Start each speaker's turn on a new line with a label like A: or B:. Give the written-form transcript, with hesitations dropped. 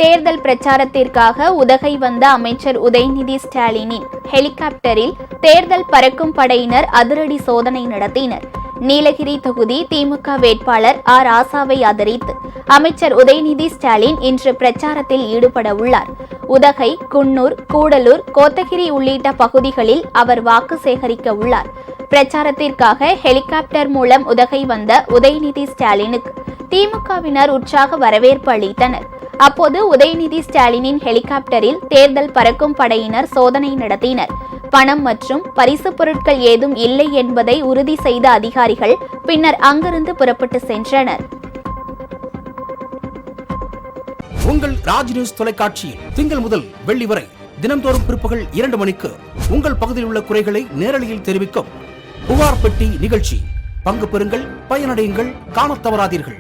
A: தேர்தல் பிரச்சாரத்திற்காக உதகை வந்த அமைச்சர் உதயநிதி ஸ்டாலினின் ஹெலிகாப்டரில் தேர்தல் பறக்கும் படையினர் அதிரடி சோதனை நடத்தினர். நீலகிரி தொகுதி திமுக வேட்பாளர் ராசாவை ஆதரித்து அமைச்சர் உதயநிதி ஸ்டாலின் இன்று பிரச்சாரத்தில் ஈடுபட உள்ளார். உதகை, குன்னூர், கூடலூர், கோத்தகிரி உள்ளிட்ட பகுதிகளில் அவர் வாக்கு சேகரிக்க உள்ளார். பிரச்சாரத்திற்காக ஹெலிகாப்டர் மூலம் உதகை வந்த உதயநிதி ஸ்டாலினுக்கு திமுகவினர் உற்சாக வரவேற்பு அளித்தனர். அப்போது உதயநிதி ஸ்டாலினின் ஹெலிகாப்டரில் தேர்தல் பறக்கும் படையினர் சோதனை நடத்தினர். பணம் மற்றும் பரிசு பொருட்கள் ஏதும் இல்லை என்பதை உறுதி செய்த அதிகாரிகள் பின்னர் அங்கிருந்து புறப்பட்டு சென்றனர்.
B: உங்கள் ராஜ் நியூஸ் தொலைக்காட்சியில் திங்கள் முதல் வெள்ளி வரை தினந்தோறும் பிற்பகல் 2 மணிக்கு உங்கள் பகுதியில் உள்ள குறைகளை நேரலையில் தெரிவிக்கும் புகார் பெட்டி நிகழ்ச்சி. பங்கு பெறுங்கள், பயனடையுங்கள், காணத் தவறாதீர்கள்.